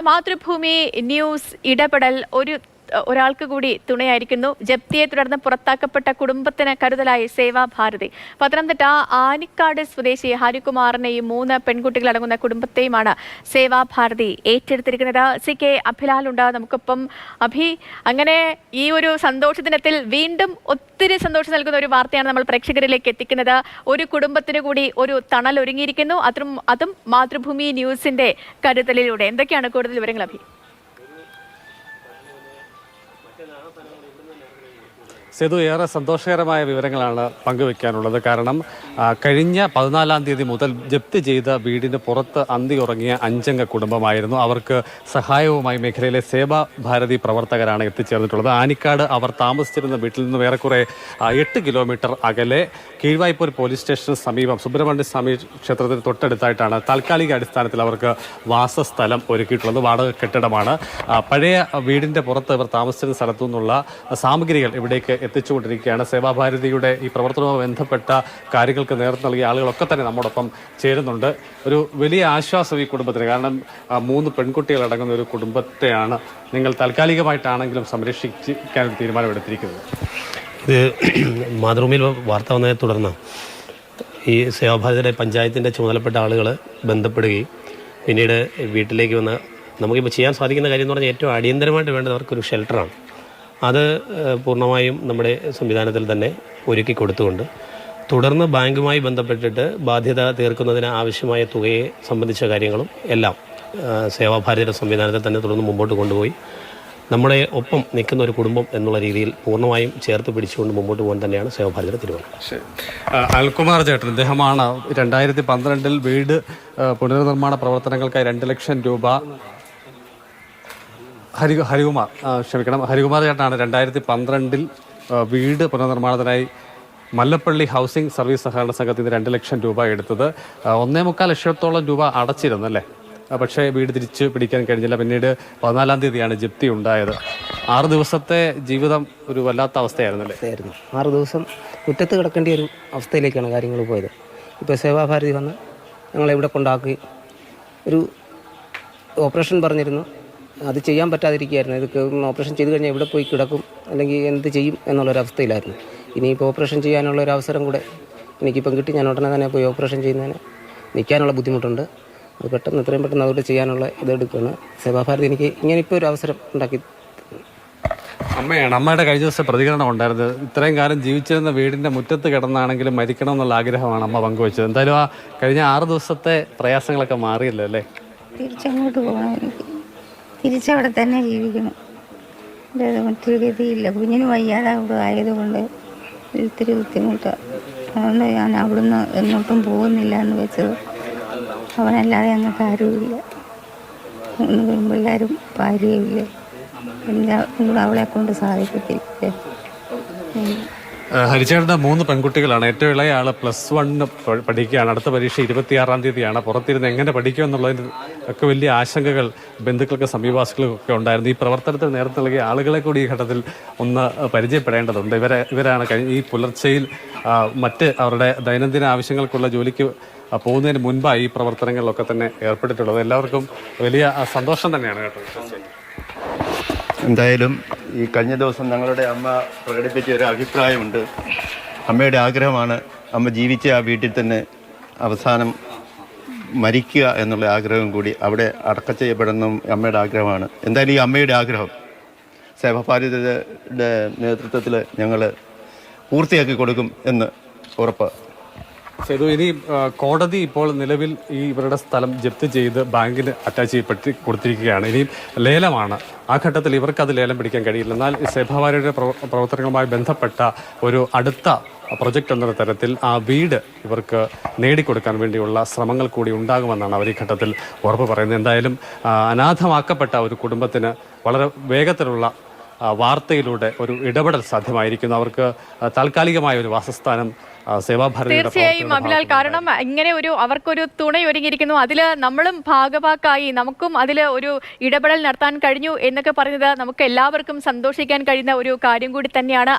Mathrubhumi news ഇടപെടൽ ഒരാൾക്ക് കൂടി തുണയായിരിക്കുന്നു. ജപ്തിയെ തുടർന്ന് പുറത്താക്കപ്പെട്ട കുടുംബത്തിന് കരുതലായി സേവാഭാരതി. പത്തനംതിട്ട ആനിക്കാട് സ്വദേശി ഹരികുമാറിനെയും 3 പെൺകുട്ടികളടങ്ങുന്ന കുടുംബത്തെയുമാണ് സേവാഭാരതി ഏറ്റെടുത്തിരിക്കുന്നത്. CK അഭിലാലുണ്ട് നമുക്കൊപ്പം. അങ്ങനെ ഈ ഒരു സന്തോഷ ദിനത്തിൽ വീണ്ടും ഒത്തിരി സന്തോഷം നൽകുന്ന ഒരു വാർത്തയാണ് നമ്മൾ പ്രേക്ഷകരിലേക്ക് എത്തിക്കുന്നത്. ഒരു കുടുംബത്തിന് കൂടി ഒരു തണൽ ഒരുങ്ങിയിരിക്കുന്നു, അതും മാതൃഭൂമി ന്യൂസിന്റെ കരുതലിലൂടെ. എന്തൊക്കെയാണ് കൂടുതൽ വിവരങ്ങൾ സേതു? ഏറെ സന്തോഷകരമായ വിവരങ്ങളാണ് പങ്കുവയ്ക്കാനുള്ളത്. കാരണം കഴിഞ്ഞ 14-ാം തീയതി മുതൽ ജപ്തി ചെയ്ത വീടിന് പുറത്ത് അന്തി ഉറങ്ങിയ 5-അംഗ കുടുംബമായിരുന്നു. അവർക്ക് സഹായവുമായി മേഖലയിലെ സേവാഭാരതി പ്രവർത്തകരാണ് എത്തിച്ചേർന്നിട്ടുള്ളത്. ആനിക്കാട് അവർ താമസിച്ചിരുന്ന വീട്ടിൽ നിന്ന് ഏറെക്കുറെ 8 കിലോമീറ്റർ അകലെ കീഴ്വായ്പൂർ പോലീസ് സ്റ്റേഷന് സമീപം സുബ്രഹ്മണ്യ സ്വാമി ക്ഷേത്രത്തിന് തൊട്ടടുത്തായിട്ടാണ് താൽക്കാലിക അടിസ്ഥാനത്തിൽ അവർക്ക് വാസസ്ഥലം ഒരുക്കിയിട്ടുള്ളത്. വാടക കെട്ടിടമാണ്. പഴയ വീടിൻ്റെ പുറത്ത് ഇവർ താമസിച്ചിരുന്ന സ്ഥലത്തു നിന്നുള്ള സാമഗ്രികൾ ഇവിടേക്ക് എത്തിച്ചുകൊണ്ടിരിക്കുകയാണ്. സേവാഭാരതിയുടെ ഈ പ്രവർത്തനവുമായി ബന്ധപ്പെട്ട കാര്യങ്ങൾക്ക് നേതൃത്വം നൽകിയ ആളുകളൊക്കെ തന്നെ നമ്മോടൊപ്പം ചേരുന്നുണ്ട്. ഒരു വലിയ ആശ്വാസം ഈ കുടുംബത്തിന്. കാരണം 3 പെൺകുട്ടികളടങ്ങുന്ന ഒരു കുടുംബത്തെയാണ് നിങ്ങൾ താൽക്കാലികമായിട്ടാണെങ്കിലും സംരക്ഷിക്കാൻ തീരുമാനമെടുത്തിരിക്കുന്നത്. ഇത് മാതൃഭൂമിയിൽ വാർത്ത വന്നതിനെ തുടർന്ന് ഈ സേവാഭാരതിയുടെ പഞ്ചായത്തിൻ്റെ ചുമതലപ്പെട്ട ആളുകൾ ബന്ധപ്പെടുകയും പിന്നീട് വീട്ടിലേക്ക് വന്ന് നമുക്കിപ്പോൾ ചെയ്യാൻ സാധിക്കുന്ന കാര്യം എന്ന് പറഞ്ഞാൽ ഏറ്റവും അടിയന്തരമായിട്ട് വേണ്ടത് അവർക്കൊരു ഷെൽട്ടറാണ്. അത് പൂർണ്ണമായും നമ്മുടെ സംവിധാനത്തിൽ തന്നെ ഒരുക്കി കൊടുത്തുകൊണ്ട് തുടർന്ന് ബാങ്കുമായി ബന്ധപ്പെട്ടിട്ട് ബാധ്യത തീർക്കുന്നതിന് ആവശ്യമായ തുകയെ സംബന്ധിച്ച കാര്യങ്ങളും എല്ലാം സേവാഭാരതിയുടെ സംവിധാനത്തിൽ തന്നെ തുടർന്ന് മുമ്പോട്ട് കൊണ്ടുപോയി നമ്മുടെ ഒപ്പം നിൽക്കുന്ന ഒരു കുടുംബം എന്നുള്ള രീതിയിൽ പൂർണ്ണമായും ചേർത്ത് പിടിച്ചുകൊണ്ട് മുമ്പോട്ട് പോകാൻ തന്നെയാണ് സേവാഭാരതിയുടെ തീരുമാനം. അൽകുമാർ ചേട്ടൻ, ഇദ്ദേഹമാണ് 2012-ൽ വീട് പുനർനിർമ്മാണ പ്രവർത്തനങ്ങൾക്കായി 2 ലക്ഷം രൂപ ഹരികുമാർ ചേട്ടനാണ് 2012-ൽ വീട് പുനർനിർമ്മാണത്തിനായി മല്ലപ്പള്ളി ഹൗസിംഗ് സർവീസ് സഹകരണ സംഘത്തിൽ നിന്ന് 2 ലക്ഷം രൂപ എടുത്തത്. 1.25 ലക്ഷത്തോളം രൂപ അടച്ചിരുന്നു അല്ലേ? പക്ഷേ വീട് തിരിച്ചു പിടിക്കാൻ കഴിഞ്ഞില്ല. പിന്നീട് 14-ാം തീയതിയാണ് ജപ്തി ഉണ്ടായത്. 6 ദിവസത്തെ ജീവിതം ഒരു വല്ലാത്ത അവസ്ഥയായിരുന്നല്ലേ? 6 ദിവസം മുറ്റത്ത് കിടക്കേണ്ട ഒരു അവസ്ഥയിലേക്കാണ് കാര്യങ്ങൾ പോയത്. ഇപ്പോൾ സേവാഭാരതി വന്ന് ഞങ്ങളെവിടെ കൊണ്ടാക്കി ഒരു ഓപ്പറേഷൻ പറഞ്ഞിരുന്നു. അത് ചെയ്യാൻ പറ്റാതിരിക്കുകയായിരുന്നു. ഇത് ഓപ്പറേഷൻ ചെയ്ത് കഴിഞ്ഞാൽ എവിടെ പോയി കിടക്കും, അല്ലെങ്കിൽ എന്ത് ചെയ്യും എന്നുള്ളൊരവസ്ഥയിലായിരുന്നു. ഇനിയിപ്പോൾ ഓപ്പറേഷൻ ചെയ്യാനുള്ള ഒരു അവസരം കൂടെ എനിക്കിപ്പം കിട്ടി. ഞാൻ ഉടനെ തന്നെ പോയി ഓപ്പറേഷൻ ചെയ്യുന്നതിന് നിൽക്കാനുള്ള ബുദ്ധിമുട്ടുണ്ട്. അത് പെട്ടെന്ന് എത്രയും പെട്ടെന്ന് അതുകൊണ്ട് ചെയ്യാനുള്ള ഇതെടുക്കുകയാണ് സേവാഭാരതി എനിക്ക് ഇങ്ങനെയിപ്പോൾ ഒരു അവസരം ഉണ്ടാക്കി. അമ്മയുടെ കഴിഞ്ഞ ദിവസം പ്രതികരണം ഉണ്ടായിരുന്നത് ഇത്രയും കാലം ജീവിച്ചിരുന്ന വീടിൻ്റെ മുറ്റത്ത് കിടന്നാണെങ്കിലും മരിക്കണം എന്നുള്ള ആഗ്രഹമാണ് അമ്മ പങ്കുവച്ചത്. എന്തായാലും ആ കഴിഞ്ഞ 6 ദിവസത്തെ പ്രയാസങ്ങളൊക്കെ മാറിയല്ലോ അല്ലേ? തിരിച്ചങ്ങോട്ട് പോകണം, എനിക്ക് തിരിച്ചവിടെ തന്നെ ജീവിക്കണം. മറ്റൊരു ഗതിയില്ല. കുഞ്ഞിന് വയ്യാതെ അവിടെ ആയതുകൊണ്ട് ഇത്തിരി ബുദ്ധിമുട്ടാണ്. അതുകൊണ്ട് ഞാൻ അവിടുന്ന് എങ്ങോട്ടും പോകുന്നില്ല എന്ന് വെച്ചത്. അവനല്ലാതെ ഞങ്ങൾക്ക് ആരുമില്ല. 3 പെൺപിള്ളേരും ഭാര്യയുമില്ല. എല്ലാം അവളെ കൊണ്ട് സാധിക്കത്തില്ല. ഹരിച്ചേട്ടൻ്റെ 3 പെൺകുട്ടികളാണ്. ഏറ്റവും ഇളയ ആൾ +1 പഠിക്കുകയാണ്. അടുത്ത പരീക്ഷ 26-ാം തീയതിയാണ്. പുറത്തിരുന്ന് എങ്ങനെ പഠിക്കും എന്നുള്ളതിന് ഒക്കെ വലിയ ആശങ്കകൾ ബന്ധുക്കൾക്ക് സമീപവാസികൾക്കൊക്കെ ഉണ്ടായിരുന്നു. ഈ പ്രവർത്തനത്തിന് നേതൃത്വം നൽകിയ ആളുകളെ കൂടി ഈ ഘട്ടത്തിൽ ഒന്ന് പരിചയപ്പെടേണ്ടതുണ്ട്. ഇവരാണ് ഈ പുലർച്ചയിൽ മറ്റ് അവരുടെ ദൈനംദിന ആവശ്യങ്ങൾക്കുള്ള ജോലിക്ക് പോകുന്നതിന് മുൻപായി ഈ പ്രവർത്തനങ്ങളിലൊക്കെ തന്നെ ഏർപ്പെട്ടിട്ടുള്ളത്. എല്ലാവർക്കും വലിയ സന്തോഷം തന്നെയാണ് കേട്ടോ. എന്തായാലും ഈ കഴിഞ്ഞ ദിവസം ഞങ്ങളുടെ അമ്മ പ്രകടിപ്പിച്ച ഒരു അഭിപ്രായമുണ്ട്. അമ്മയുടെ ആഗ്രഹമാണ് അമ്മ ജീവിച്ച ആ വീട്ടിൽ തന്നെ അവസാനം മരിക്കുക എന്നുള്ള ആഗ്രഹം കൂടി അവിടെ അടക്കം ചെയ്യപ്പെടുന്ന അമ്മയുടെ ആഗ്രഹമാണ്. എന്തായാലും ഈ അമ്മയുടെ ആഗ്രഹം സേവാഭാരതിയുടെ നേതൃത്വത്തിൽ ഞങ്ങൾ പൂർത്തിയാക്കി കൊടുക്കും എന്ന് ഉറപ്പ്. സേതു, ഇനി കോടതി ഇപ്പോൾ നിലവിൽ ഈ ഇവരുടെ സ്ഥലം ജപ്തി ചെയ്ത് ബാങ്കിന് അറ്റാച്ച് ചെയ്യപ്പെട്ട് കൊടുത്തിരിക്കുകയാണ്. ഇനിയും ലേലമാണ്. ആ ഘട്ടത്തിൽ ഇവർക്കത് ലേലം പിടിക്കാൻ കഴിയില്ല. എന്നാൽ സേവാഭാരതിയുടെ പ്രവർത്തനങ്ങളുമായി ബന്ധപ്പെട്ട ഒരു അടുത്ത പ്രൊജക്റ്റ് എന്ന തരത്തിൽ ആ വീട് ഇവർക്ക് നേടിക്കൊടുക്കാൻ വേണ്ടിയുള്ള ശ്രമങ്ങൾ കൂടി ഉണ്ടാകുമെന്നാണ് അവർ ഈ ഘട്ടത്തിൽ ഉറപ്പ് പറയുന്നത്. എന്തായാലും അനാഥമാക്കപ്പെട്ട ഒരു കുടുംബത്തിന് വളരെ വേഗത്തിലുള്ള വാർത്തയിലൂടെ ഒരു ഇടപെടൽ സാധ്യമായിരിക്കുന്നു. അവർക്ക് താൽക്കാലികമായ ഒരു വാസസ്ഥാനം തീർച്ചയായും അഭിലാൽ. കാരണം ഇങ്ങനെ അവർക്കൊരു തുണയൊരുങ്ങിയിരിക്കുന്നു. അതിൽ നമ്മളും ഭാഗവാക്കായി നമുക്കും അതിൽ ഒരു ഇടപെടൽ നടത്താൻ കഴിഞ്ഞു എന്നൊക്കെ പറയുന്നത് നമുക്ക് എല്ലാവർക്കും സന്തോഷിക്കാൻ കഴിയുന്ന ഒരു കാര്യം കൂടി തന്നെയാണ്.